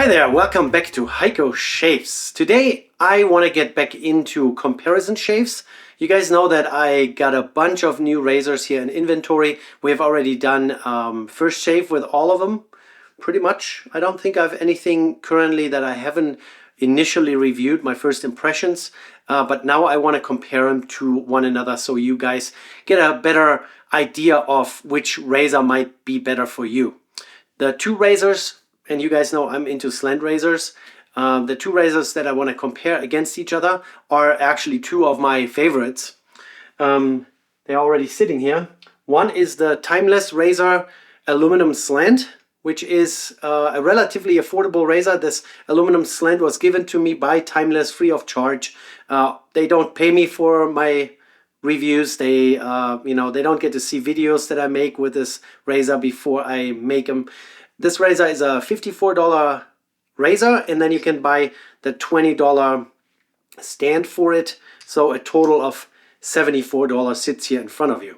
Hi there, welcome back to Heiko Shaves. Today I want to get back into comparison shaves. You guys know that I got a bunch of new razors here in inventory. We've already done first shave with all of them, pretty much. I don't think I have anything currently that I haven't initially reviewed, my first impressions. But now I want to compare them to one another so you guys get a better idea of which razor might be better for you. The two razors, and you guys know I'm into Slant Razors. The two razors that I want to compare against each other are actually two of my favorites. They're already sitting here. One is the Timeless Razor Aluminum Slant, which is a relatively affordable razor. This aluminum slant was given to me by Timeless free of charge. They don't pay me for my reviews. They don't get to see videos that I make with this razor before I make them. This razor is a $54 razor, and then you can buy the $20 stand for it. So a total of $74 sits here in front of you.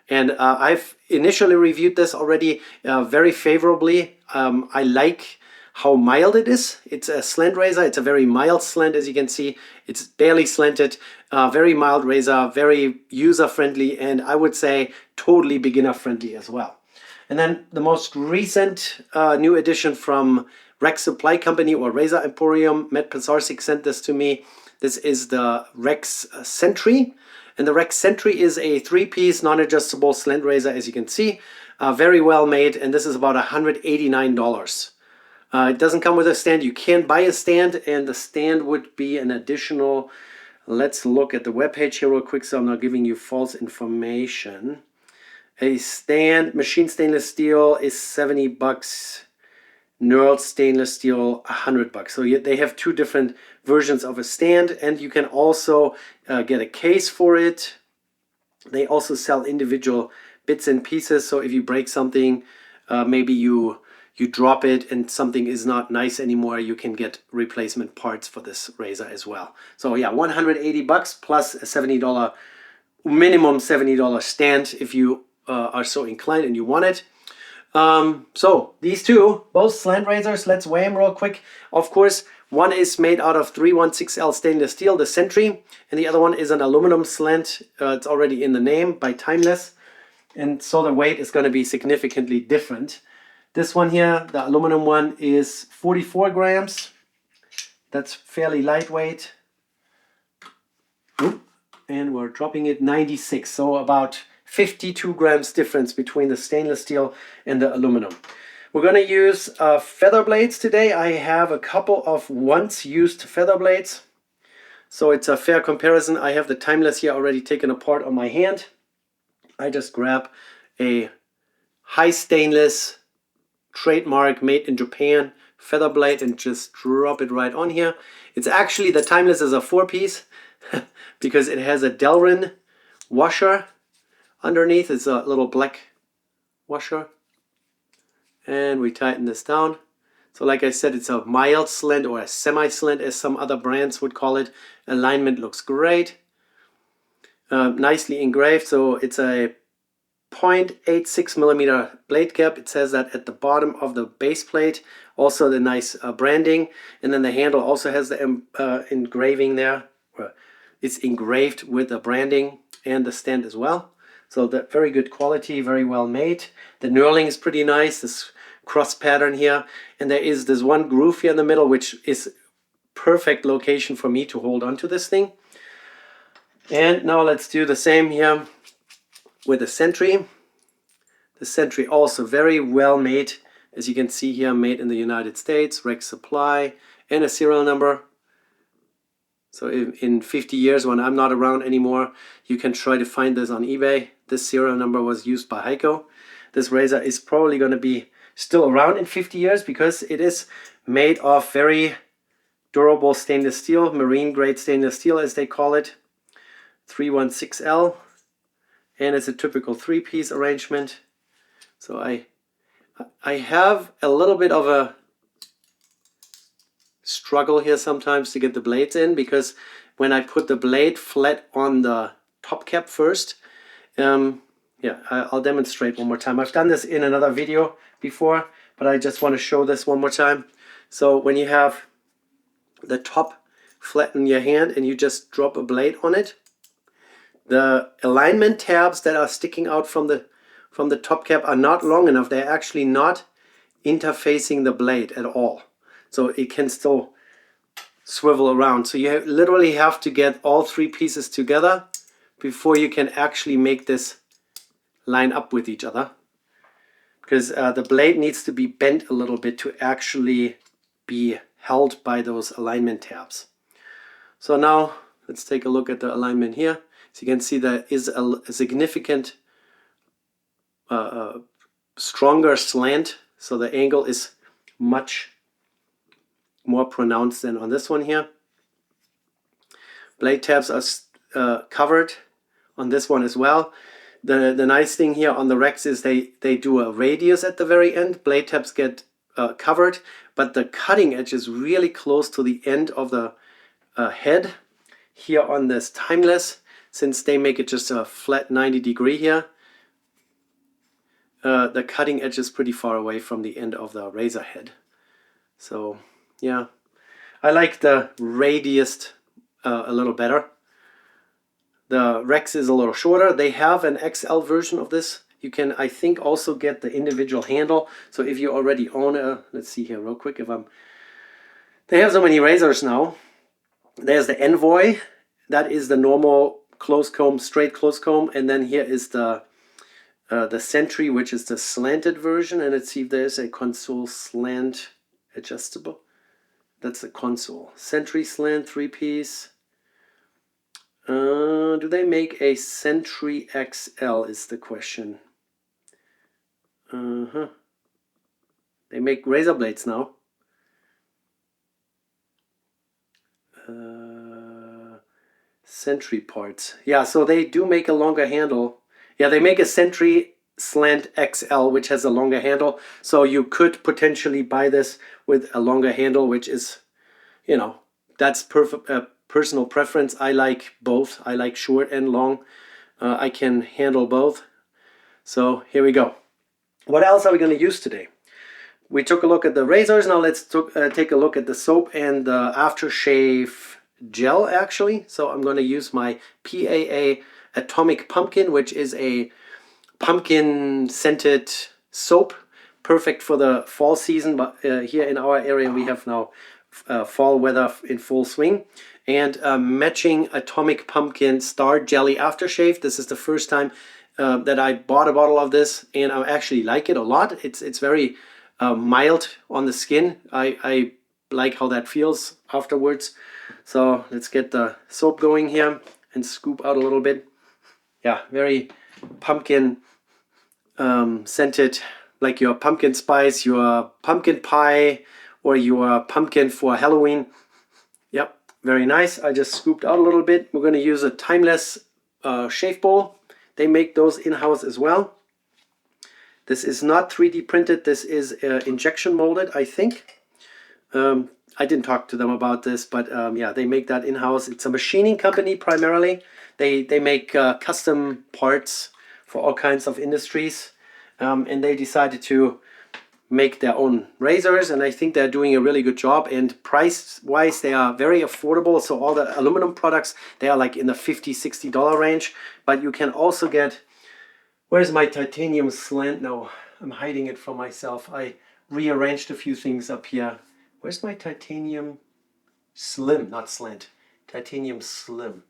And I've initially reviewed this already very favorably. I like how mild it is. It's a slant razor. It's a very mild slant, as you can see. It's barely slanted, very mild razor, very user-friendly, and I would say totally beginner-friendly as well. And then the most recent new addition from Rex Supply Company or Razor Emporium, Matt Pisarcik sent this to me. This is the Rex Sentry. And the Rex Sentry is a three-piece non-adjustable slant razor, as you can see. Very well made, and this is about $189. It doesn't come with a stand. You can buy a stand, and the stand would be an additional... Let's look at the webpage here real quick so I'm not giving you false information. A stand, machine stainless steel is 70 bucks. Knurled stainless steel, $100. So they have two different versions of a stand, and you can also get a case for it. They also sell individual bits and pieces. So if you break something, maybe you drop it and something is not nice anymore, you can get replacement parts for this razor as well. So yeah, 180 bucks plus a $70 minimum $70 stand if you are so inclined and you want it. So these two, both slant razors, let's weigh them real quick. Of course, one is made out of 316L stainless steel, the Sentry, and the other one is an aluminum slant. It's already in the name, by Timeless, and so the weight is going to be significantly different. This one here, the aluminum one, is 44 grams. That's fairly lightweight. And we're dropping it 96, so about 52 grams difference between the stainless steel and the aluminum. We're going to use feather blades today. I have a couple of once used feather blades, so it's a fair comparison. I have the Timeless here already taken apart on my hand. I just grab a high stainless trademark made in Japan feather blade and just drop it right on here. It's actually, the Timeless is a 4-piece because it has a Delrin washer underneath. It's a little black washer, and we tighten this down. So like I said, it's a mild slant or a semi-slant as some other brands would call it. Alignment looks great, nicely engraved. So it's a 0.86 millimeter blade cap. It says that at the bottom of the base plate. Also the nice branding, and then the handle also has the engraving there. It's engraved with the branding and the stand as well. So that very good quality, very well made. The knurling is pretty nice, this cross pattern here. And there is this one groove here in the middle, which is perfect location for me to hold onto this thing. And now let's do the same here with the Sentry. The Sentry also very well made. As you can see here, made in the United States, Rex Supply, and a serial number. So in 50 years, when I'm not around anymore, you can try to find this on eBay. This serial number was used by Heiko. This razor is probably going to be still around in 50 years because it is made of very durable stainless steel, marine grade stainless steel as they call it, 316L, and it's a typical 3-piece arrangement. So I have a little bit of a struggle here sometimes to get the blades in, because when I put the blade flat on the top cap first, yeah, I'll demonstrate one more time. I've done this in another video before, but I just want to show this one more time. So when you have the top flat in your hand and you just drop a blade on it, the alignment tabs that are sticking out from the top cap are not long enough. They're actually not interfacing the blade at all. So it can still swivel around. So you literally have to get all three pieces together before you can actually make this line up with each other. Because the blade needs to be bent a little bit to actually be held by those alignment tabs. So now let's take a look at the alignment here. So you can see there is a significant stronger slant. So the angle is much more pronounced than on this one here. Blade tabs are covered on this one as well. The nice thing here on the Rex is they do a radius at the very end. Blade tabs get covered, but the cutting edge is really close to the end of the head here on this Timeless. Since they make it just a flat 90-degree here, the cutting edge is pretty far away from the end of the razor head. So yeah, I like the radiused a little better. The Rex is a little shorter. They have an XL version of this. You can, I think, also get the individual handle. So if you already own a, let's see here real quick, they have so many razors now. There's the Envoy. That is the normal close comb, straight close comb. And then here is the Sentry, which is the slanted version. And let's see if there's a console slant adjustable. That's the console. Sentry slant 3-piece. Do they make a Sentry XL is the question. They make razor blades now. Sentry parts. Yeah, so they do make a longer handle. Yeah, they make a Sentry Slant XL, which has a longer handle. So you could potentially buy this with a longer handle, which is, you know, that's perfect. Personal preference. I like both. I like short and long. I can handle both. So here we go. What else are we going to use today? We took a look at the razors. Now let's take a look at the soap and the aftershave gel actually. So I'm going to use my PAA Atomic Pumpkin, which is a pumpkin scented soap. Perfect for the fall season, but here in our area we have now fall weather in full swing. And matching Atomic Pumpkin Star Jelly Aftershave. This is the first time that I bought a bottle of this, and I actually like it a lot. It's very mild on the skin. I like how that feels afterwards. So let's get the soap going here and scoop out a little bit. Yeah, very pumpkin scented, like your pumpkin spice, your pumpkin pie, or your pumpkin for Halloween. Yep. Very nice. I just scooped out a little bit. We're going to use a Timeless shave bowl. They make those in-house as well. This is not 3D printed. This is injection molded, I think. I didn't talk to them about this, but yeah, they make that in-house. It's a machining company primarily. They make custom parts for all kinds of industries. And they decided to make their own razors, and I think they're doing a really good job. And price wise they are very affordable. So all the aluminum products, they are like in the $50-$60 range, but you can also get, where's my titanium slant? No, I'm hiding it from myself. I rearranged a few things up here. Where's my titanium slim? Not slant, titanium slim.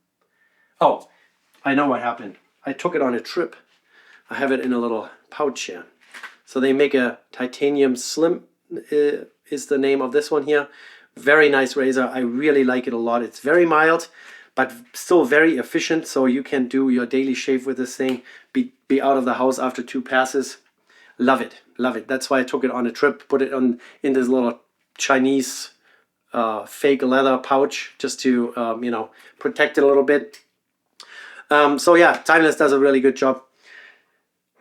Oh, I know what happened. I took it on a trip. I have it in a little pouch here. So they make a titanium slim is the name of this one here. Very nice razor. I really like it a lot. It's very mild, but still very efficient. So you can do your daily shave with this thing. Be out of the house after 2 passes. Love it. Love it. That's why I took it on a trip. Put it in this little Chinese fake leather pouch just to, you know, protect it a little bit. So yeah, Timeless does a really good job.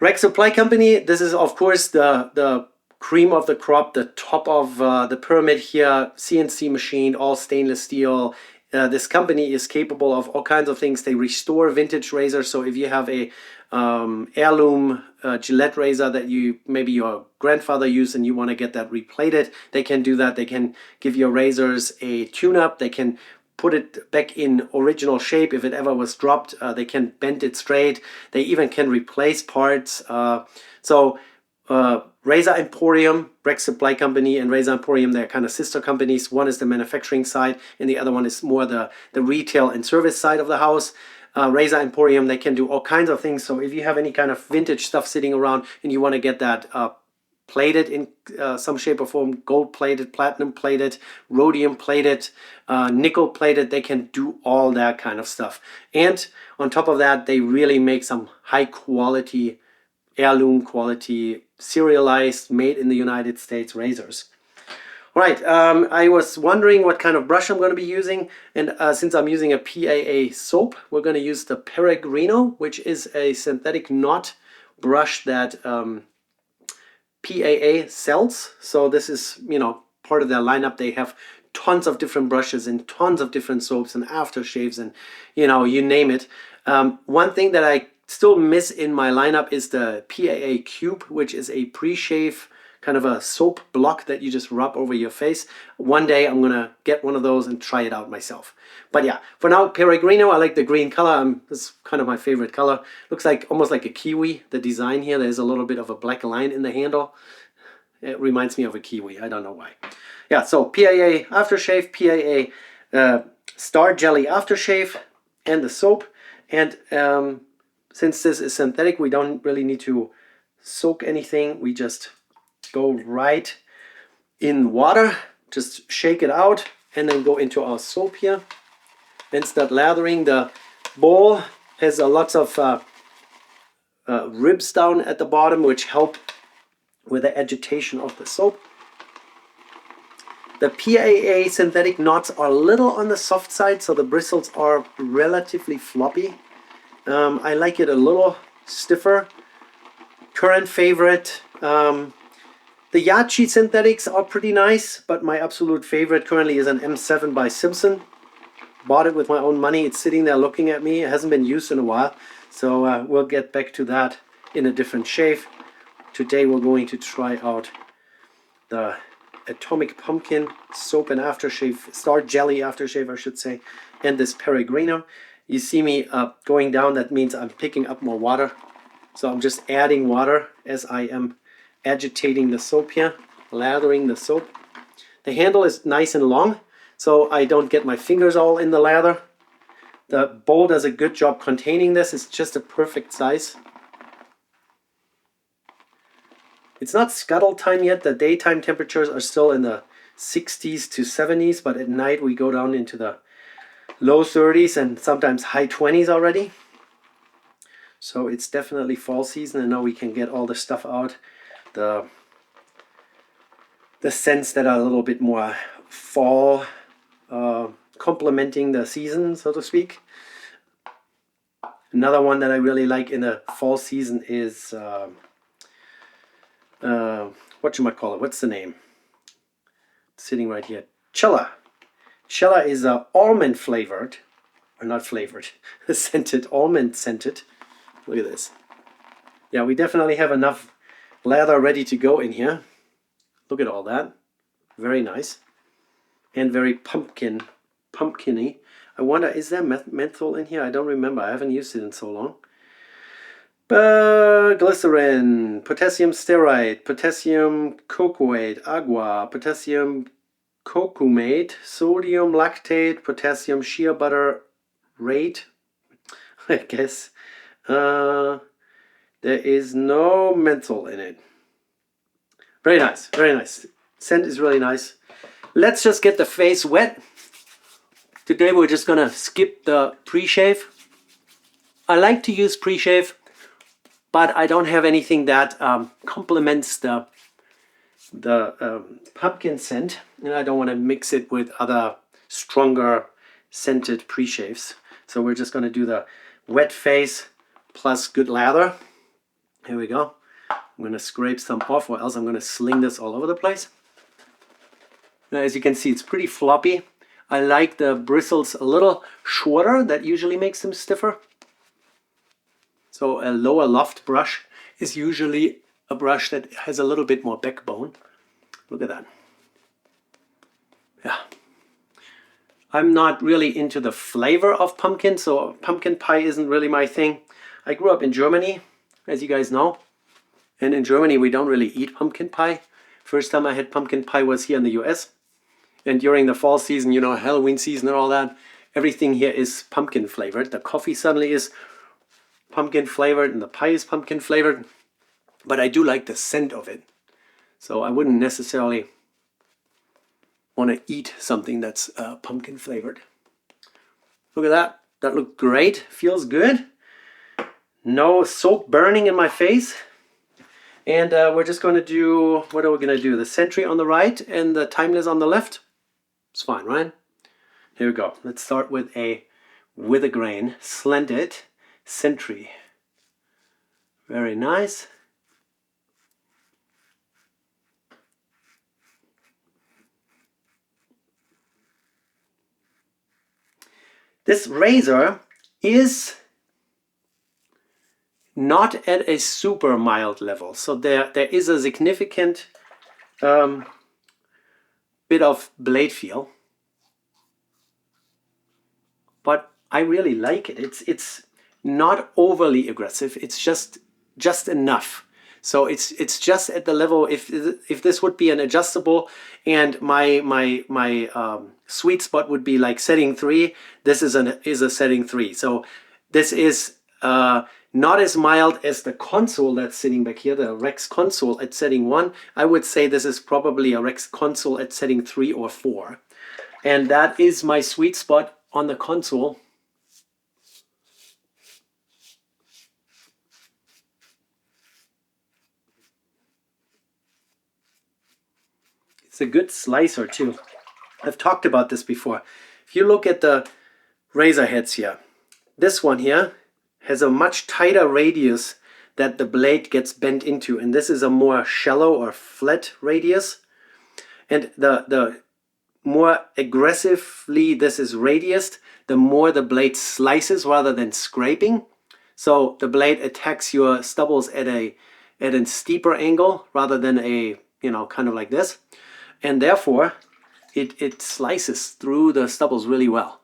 Rex Supply Company, this is of course the cream of the crop, the top of the pyramid here, CNC machined, all stainless steel, this company is capable of all kinds of things. They restore vintage razors. So if you have a heirloom Gillette razor that maybe your grandfather used and you want to get that replated, they can do that. They can give your razors a tune-up. They can put it back in original shape if it ever was dropped. They can bend it straight. They even can replace parts. Razor Emporium, Brex Supply Company, and Razor Emporium, they're kind of sister companies. One is the manufacturing side, and the other one is more the retail and service side of the house. Razor Emporium, they can do all kinds of things. So if you have any kind of vintage stuff sitting around and you want to get that plated in some shape or form, gold plated, platinum plated, rhodium plated, nickel plated, they can do all that kind of stuff. And on top of that, they really make some high quality, heirloom quality, serialized, made in the United States razors. All right, I was wondering what kind of brush I'm going to be using, and since I'm using a PAA soap, we're going to use the Peregrino, which is a synthetic knot brush that PAA sells. So this is, part of their lineup. They have tons of different brushes and tons of different soaps and aftershaves and, you name it. One thing that I still miss in my lineup is the PAA Cube, which is a pre-shave kind of a soap block that you just rub over your face. One day I'm gonna get one of those and try it out myself. But yeah, for now, Peregrino, I like the green color. This is kind of my favorite color. Looks like almost like a kiwi, the design here. There's a little bit of a black line in the handle. It reminds me of a kiwi, I don't know why. Yeah, so PAA aftershave, PAA Star Jelly aftershave, and the soap. And since this is synthetic, we don't really need to soak anything. We just go right in water, just shake it out, and then go into our soap here and start lathering. The bowl has lots of ribs down at the bottom, which help with the agitation of the soap. The PAA synthetic knots are a little on the soft side, so the bristles are relatively floppy. I like it a little stiffer. Current favorite, the Yachi synthetics are pretty nice, but my absolute favorite currently is an M7 by Simpson. Bought it with my own money. It's sitting there looking at me. It hasn't been used in a while, so we'll get back to that in a different shave. Today we're going to try out the Atomic Pumpkin Soap and Aftershave, Star Jelly Aftershave I should say, and this Peregrino. You see me going down, that means I'm picking up more water. So I'm just adding water as I am agitating the soap here, lathering the soap. The handle is nice and long, so I don't get my fingers all in the lather. The bowl does a good job containing this. It's just a perfect size. It's not scuttle time yet. The daytime temperatures are still in the 60s to 70s, but at night we go down into the low 30s and sometimes high 20s already. So it's definitely fall season, and now we can get all the stuff out. The scents that are a little bit more fall, complementing the season, so to speak. Another one that I really like in the fall season is whatchamacallit, what's the name? It's sitting right here. Cella. Cella is almond flavored, or not flavored, scented, almond scented. Look at this. Yeah, we definitely have enough lather ready to go in here. Look at all that. Very nice. And very pumpkin-y. I wonder, is there menthol in here? I don't remember. I haven't used it in so long. Glycerin, potassium stearate, potassium cocoate, agua, potassium cocumate, sodium lactate, potassium shea butter rate, I guess. There is no menthol in it. Very nice, very nice. Scent is really nice. Let's just get the face wet. Today we're just gonna skip the pre-shave. I like to use pre-shave, but I don't have anything that complements the pumpkin scent, and I don't want to mix it with other stronger scented pre-shaves. So we're just gonna do the wet face plus good lather. Here we go. I'm gonna scrape some off, or else I'm gonna sling this all over the place. Now, as you can see, it's pretty floppy. I like the bristles a little shorter. That usually makes them stiffer. So a lower loft brush is usually a brush that has a little bit more backbone. Look at that. Yeah. I'm not really into the flavor of pumpkin, so pumpkin pie isn't really my thing. I grew up in Germany, as you guys know. And in Germany, we don't really eat pumpkin pie. First time I had pumpkin pie was here in the US. And during the fall season, you know, Halloween season and all that, everything here is pumpkin flavored. The coffee suddenly is pumpkin flavored and the pie is pumpkin flavored. But I do like the scent of it. So I wouldn't necessarily want to eat something that's pumpkin flavored. Look at that. That looked great. Feels good. No soap burning in my face. And we're just going to do, what are we going to do? The Sentry on the right and the Timeless on the left. It's fine, right? Here we go. Let's start with a grain slanted Sentry. Very nice. This razor is not at a super mild level. So there is a significant bit of blade feel. But I really like it. It's not overly aggressive. It's just enough. So it's just at the level. If this would be an adjustable, and my sweet spot would be like setting 3. This is a setting 3. So this is not as mild as the console that's sitting back here, the Rex console at setting 1. I would say this is probably a Rex console at setting 3 or 4, and that is my sweet spot on the console. It's a good slicer too. I've talked about this before. If you look at the razor heads here, this one here has a much tighter radius that the blade gets bent into, and this is a more shallow or flat radius. And the more aggressively this is radiused, the more the blade slices rather than scraping. So the blade attacks your stubbles at a steeper angle rather than a, you know, kind of like this. And therefore, it slices through the stubbles really well.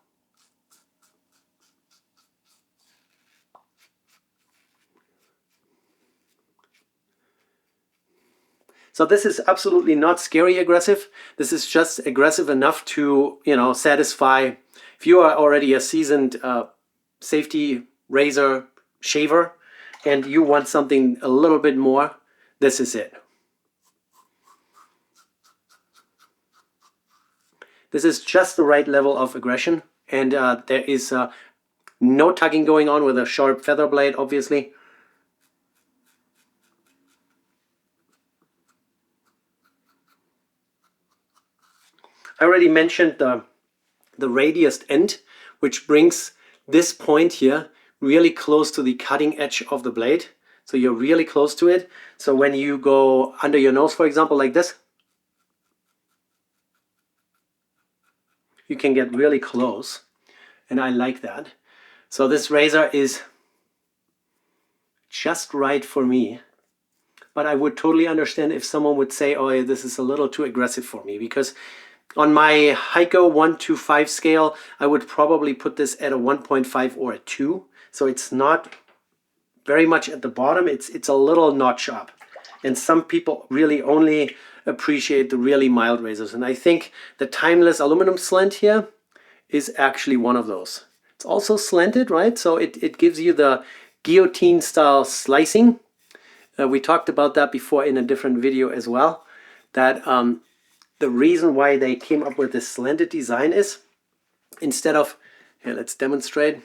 So this is absolutely not scary aggressive. This is just aggressive enough to, you know, satisfy. If you are already a seasoned safety razor shaver and you want something a little bit more, this is it. This is just the right level of aggression, and there is no tugging going on with a sharp feather blade, obviously. I already mentioned the radiused end, which brings this point here really close to the cutting edge of the blade. So you're really close to it. So when you go under your nose, for example, like this, you can get really close, and I like that. So this razor is just right for me, but I would totally understand if someone would say, oh, this is a little too aggressive for me, because on my Heiko 1 to 5 scale, I would probably put this at a 1.5 or a 2. So it's not very much at the bottom, it's a little notch up. And some people really only appreciate the really mild razors. And I think the Timeless aluminum slant here is actually one of those. It's also slanted, right? So it gives you the guillotine style slicing. We talked about that before in a different video as well. That the reason why they came up with this slanted design is, instead of, here, let's demonstrate.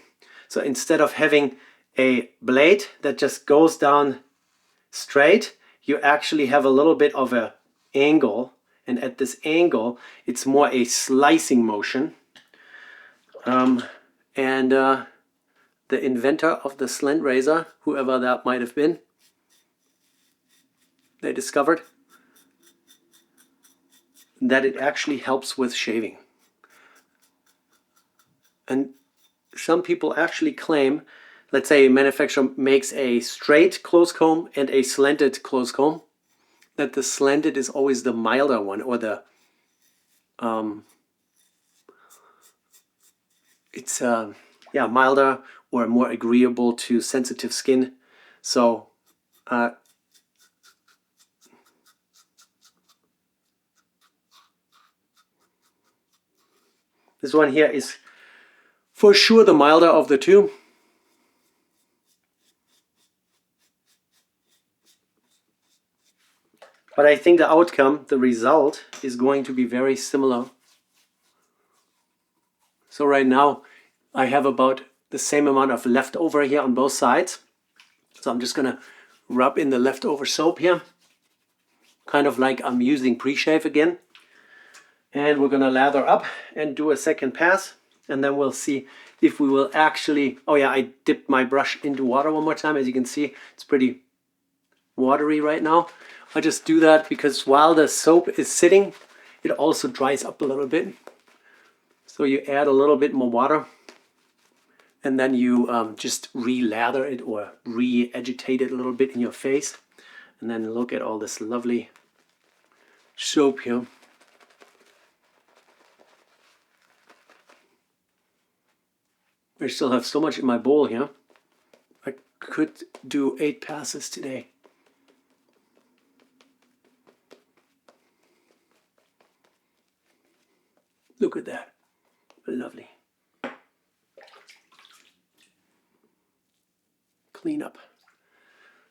So instead of having a blade that just goes down straight, you actually have a little bit of an angle, and at this angle it's more a slicing motion. The inventor of the slant razor, whoever that might have been, they discovered that it actually helps with shaving. And some people actually claim, let's say a manufacturer makes a straight close comb and a slanted close comb, that the slanted is always the milder one, or the it's yeah, milder or more agreeable to sensitive skin. So this one here is for sure the milder of the two. But I think the outcome, the result, is going to be very similar. So right now I have about the same amount of leftover here on both sides. So I'm just gonna rub in the leftover soap here, kind of like I'm using pre-shave again. And we're gonna lather up and do a second pass, and then we'll see if we will actually, oh yeah, I dipped my brush into water one more time. As you can see, it's pretty watery right now. I just do that because while the soap is sitting, it also dries up a little bit. So you add a little bit more water, and then you just re-lather it or re-agitate it a little bit in your face. And then look at all this lovely soap here. I still have so much in my bowl here. I could do 8 passes today. Look at that. Lovely. Clean up.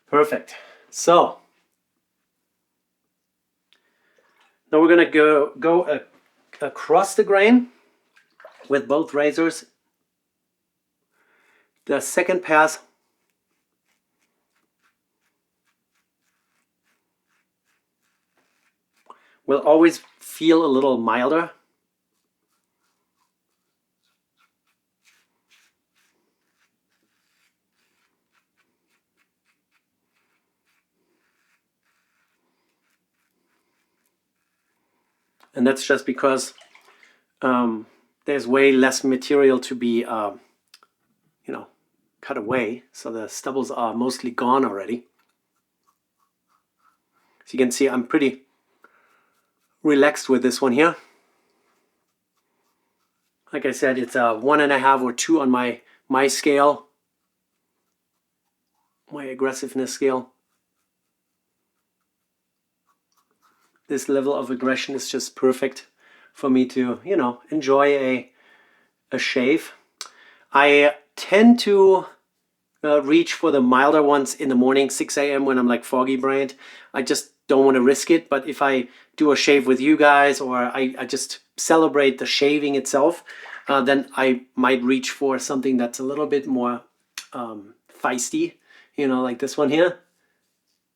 Perfect. So now we're going to go across the grain with both razors. The second pass will always feel a little milder. And that's just because there's way less material to be cut away, so the stubbles are mostly gone already. As you can see, I'm pretty relaxed with this one here. Like I said, it's a 1.5 or 2 on my scale, my aggressiveness scale. This level of aggression is just perfect for me to, enjoy a shave. I tend to reach for the milder ones in the morning, 6 a.m. when I'm like foggy brained. I just don't want to risk it. But if I do a shave with you guys, or I just celebrate the shaving itself, then I might reach for something that's a little bit more feisty, like this one here,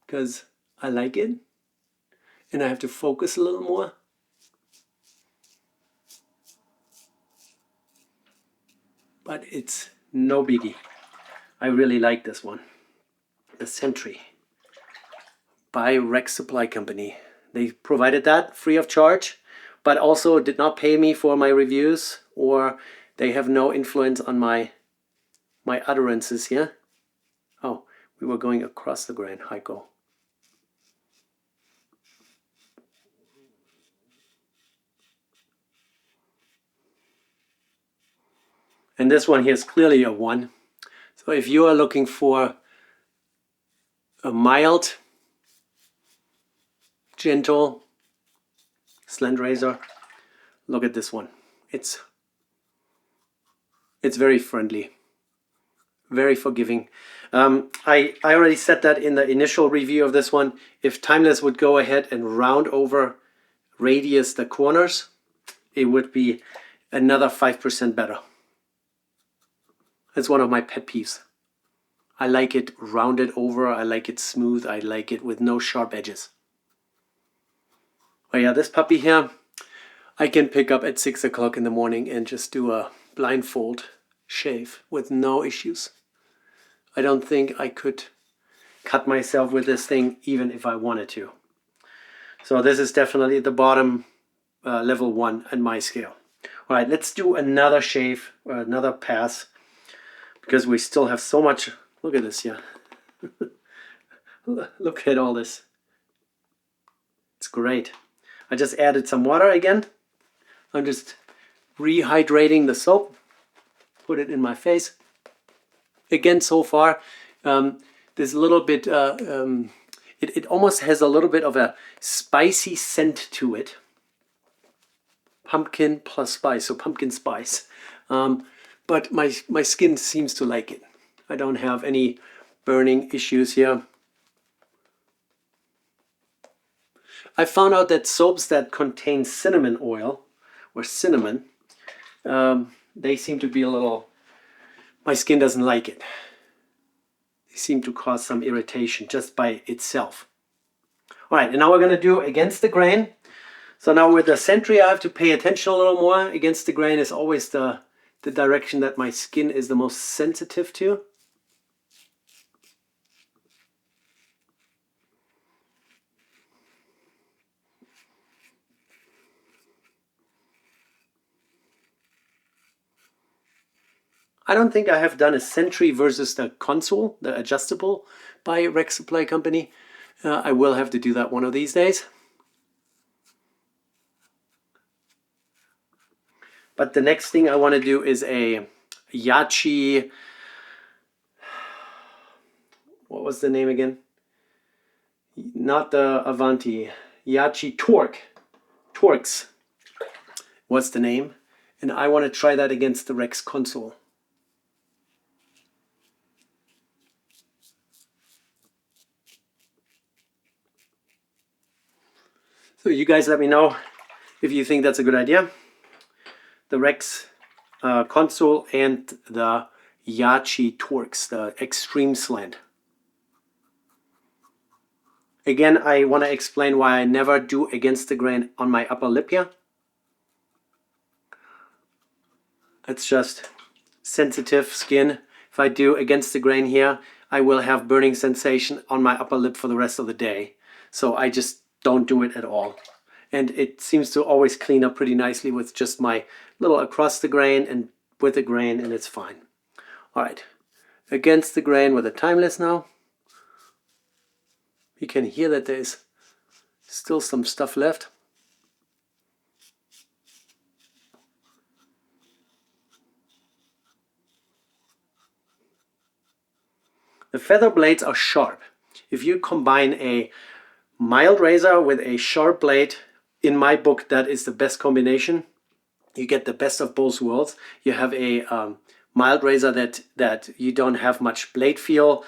because I like it and I have to focus a little more. But it's no biggie. I really like this one. The Sentry by Rex Supply Company. They provided that free of charge, but also did not pay me for my reviews, or they have no influence on my utterances here. Oh, we were going across the grain, Heiko. And this one here is clearly a 1. So if you are looking for a mild, gentle slant razor, look at this one. It's very friendly, very forgiving. I already said that in the initial review of this one. If Timeless would go ahead and round over radius the corners, it would be another 5% better. It's one of my pet peeves. I like it rounded over, I like it smooth, I like it with no sharp edges. Oh yeah, this puppy here, I can pick up at 6 o'clock in the morning and just do a blindfold shave with no issues. I don't think I could cut myself with this thing even if I wanted to. So this is definitely the bottom level 1 on my scale. All right, let's do another shave, or another pass, because we still have so much. Look at this here. Look at all this. It's great. I just added some water again. I'm just rehydrating the soap. Put it in my face. Again, so far, there's a little bit, it almost has a little bit of a spicy scent to it. Pumpkin plus spice, so pumpkin spice. But my skin seems to like it. I don't have any burning issues here. I found out that soaps that contain cinnamon oil or cinnamon, they seem to be a little, my skin doesn't like it. They seem to cause some irritation just by itself. All right, and now we're going to do against the grain. So now with the Sentry, I have to pay attention a little more. Against the grain is always the direction that my skin is the most sensitive to. I don't think I have done a Sentry versus the console, the adjustable by Rec Supply Company. I will have to do that one of these days. But the next thing I want to do is a Yachi, what was the name again? Not the Avanti, Yachi Torx. What's the name? And I want to try that against the Rex console. So you guys let me know if you think that's a good idea. The Rex console and the Yachi Torx, the Extreme Slant. Again, I want to explain why I never do against the grain on my upper lip here. It's just sensitive skin. If I do against the grain here, I will have burning sensation on my upper lip for the rest of the day. So I just don't do it at all. And it seems to always clean up pretty nicely with just my little across the grain and with the grain, and it's fine. All right, against the grain with a Timeless now. You can hear that there's still some stuff left. The feather blades are sharp. If you combine a mild razor with a sharp blade, in my book, that is the best combination. You get the best of both worlds. You have a mild razor that you don't have much blade feel.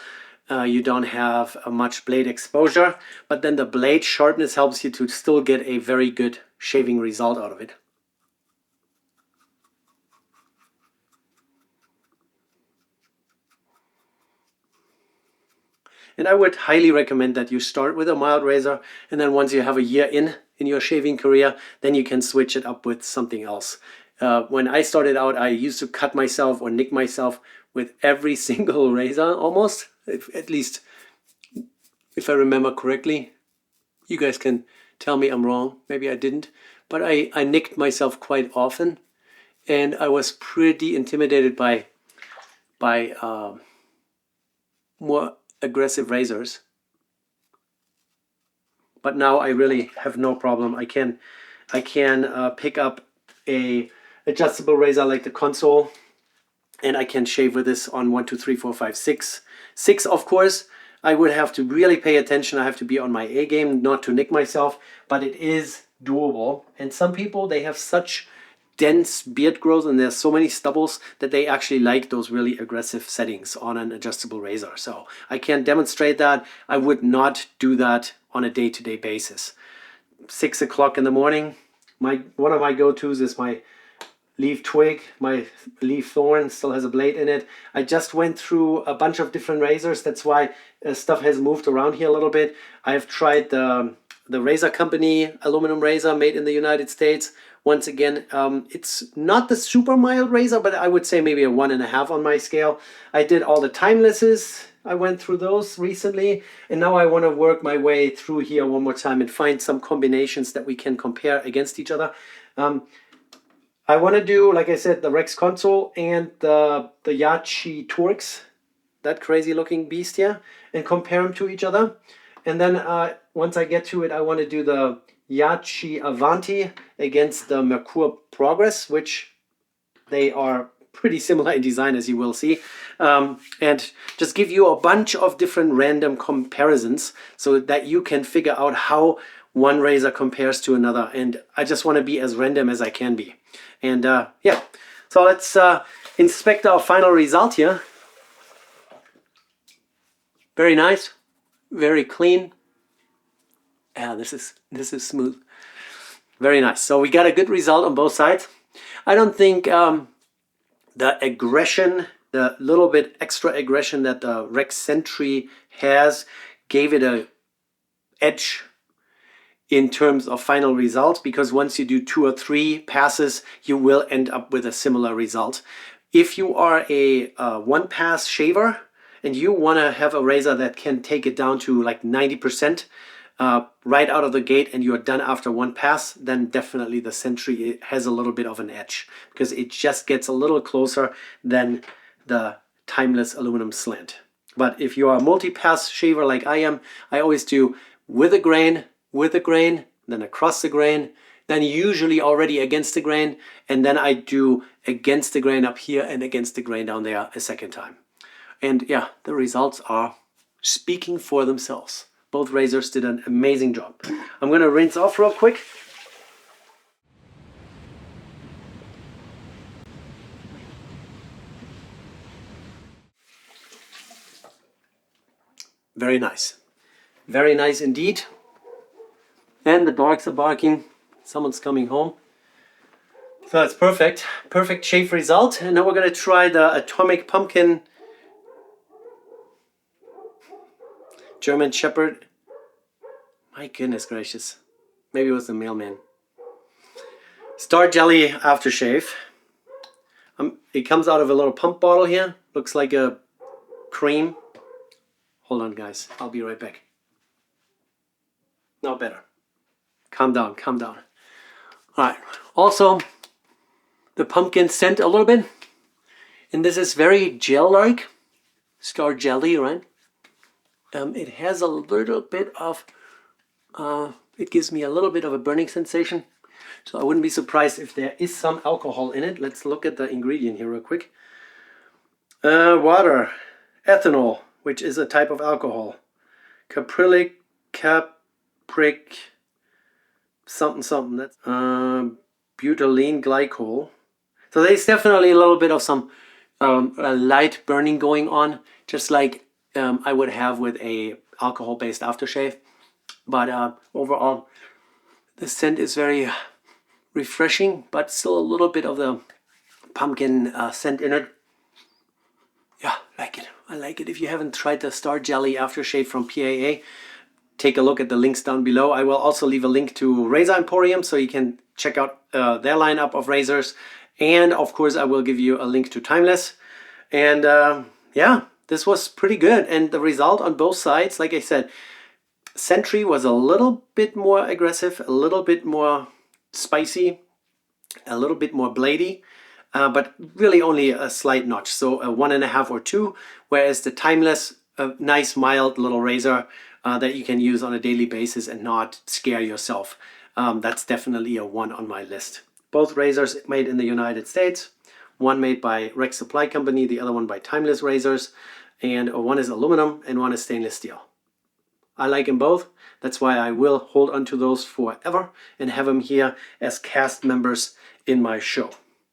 You don't have much blade exposure, but then the blade sharpness helps you to still get a very good shaving result out of it. And I would highly recommend that you start with a mild razor, and then once you have a year in your shaving career, then you can switch it up with something else. When I started out, I used to cut myself or nick myself with every single razor almost, at least if I remember correctly. You guys can tell me I'm wrong, maybe I didn't, but I nicked myself quite often, and I was pretty intimidated by more aggressive razors. But now I really have no problem. I can pick up a adjustable razor like the console, and I can shave with this on 1, 2, 3, 4, 5, 6. 6, of course, I would have to really pay attention. I have to be on my A game not to nick myself, but it is doable. And some people, they have such dense beard growth and there's so many stubbles that they actually like those really aggressive settings on an adjustable razor. So I can demonstrate that. I would not do that on a day-to-day basis. 6 o'clock in the morning, one of my go-tos is my leaf twig. My leaf thorn still has a blade in it. I just went through a bunch of different razors. That's why stuff has moved around here a little bit. I've tried the Razor Company aluminum razor made in the United States. Once again, it's not the super mild razor, but I would say maybe a 1.5 on my scale. I did all the Timelesses. I went through those recently, and now I want to work my way through here one more time and find some combinations that we can compare against each other. I want to do, like I said, the Rex console and the Yachi Torx, that crazy looking beast here, and compare them to each other. And then once I get to it, I want to do the Yachi Avanti against the Merkur Progress, which they are pretty similar in design, as you will see, and just give you a bunch of different random comparisons so that you can figure out how one razor compares to another. And I just want to be as random as I can be. And yeah, so let's inspect our final result here. Very nice, very clean. Yeah, this is smooth. Very nice. So we got a good result on both sides. I don't think the aggression, the little bit extra aggression that the Rex Sentry has, gave it a edge in terms of final results, because once you do 2 or 3 passes, you will end up with a similar result. If you are a one-pass shaver and you want to have a razor that can take it down to like 90% right out of the gate and you're done after 1 pass, then definitely the Sentry has a little bit of an edge, because it just gets a little closer than the timeless aluminum slant. But if you are a multi-pass shaver like I am, I always do with a grain, then across the grain, then usually already against the grain, and then I do against the grain up here and against the grain down there a second time. And yeah, the results are speaking for themselves. Both razors did an amazing job. I'm going to rinse off real quick. Very nice. Very nice indeed. And the dogs are barking. Someone's coming home. So that's perfect. Perfect shave result. And now we're going to try the Atomic Pumpkin German Shepherd. My goodness gracious. Maybe it was the mailman. Star Jelly aftershave. It comes out of a little pump bottle here. Looks like a cream. Hold on, guys. I'll be right back. No, better. Calm down, calm down. All right. Also, the pumpkin scent a little bit. And this is very gel-like. Star Jelly, right? It has a little bit of, it gives me a little bit of a burning sensation. So I wouldn't be surprised if there is some alcohol in it. Let's look at the ingredient here real quick. Water, ethanol, which is a type of alcohol. Caprylic, capric, something. That's butylene glycol. So there's definitely a little bit of some light burning going on, just like I would have with a alcohol-based aftershave. But overall, the scent is very refreshing, but still a little bit of the pumpkin scent in it. Yeah, like it. I like it. If you haven't tried the Star Jelly aftershave from PAA, take a look at the links down below. I will also leave a link to Razor Emporium so you can check out their lineup of razors. And of course, I will give you a link to Timeless. And yeah, this was pretty good. And the result on both sides, like I said, Sentry was a little bit more aggressive, a little bit more spicy, a little bit more bladey. But really only a slight notch, so a 1.5 or 2, whereas the Timeless, a nice mild little razor that you can use on a daily basis and not scare yourself. That's definitely a 1 on my list. Both razors made in the United States, one made by Rex Supply Company, the other one by Timeless Razors, and one is aluminum and one is stainless steel. I like them both. That's why I will hold on to those forever and have them here as cast members in my show.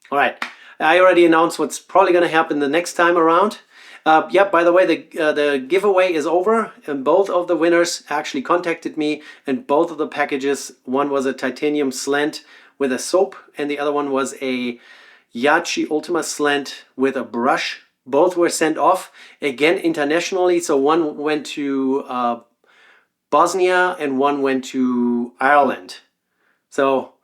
All right, I already announced what's probably going to happen the next time around. Yeah, by the way, the giveaway is over, and both of the winners actually contacted me, and both of the packages, one was a titanium slant with a soap, and the other one was a Yachi Ultima slant with a brush. Both were sent off, again, internationally, so one went to Bosnia and one went to Ireland. So,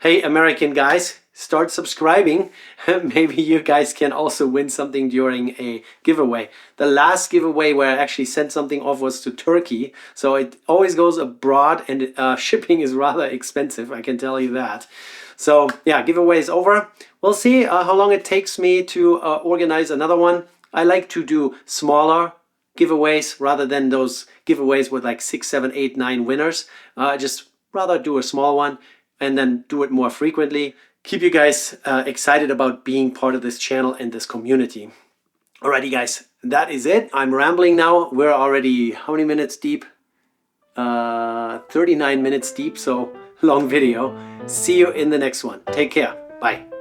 hey, American guys, start subscribing. Maybe you guys can also win something during a giveaway. The last giveaway where I actually sent something off was to Turkey. So it always goes abroad, and shipping is rather expensive, I can tell you that. So yeah, giveaway is over. We'll see how long it takes me to organize another one. I like to do smaller giveaways rather than those giveaways with like 6, 7, 8, 9 winners. Just rather do a small one and then do it more frequently. Keep you guys excited about being part of this channel and this community. Alrighty guys, that is it. I'm rambling now. We're already how many minutes deep? 39 minutes deep, so long video. See you in the next one. Take care. Bye.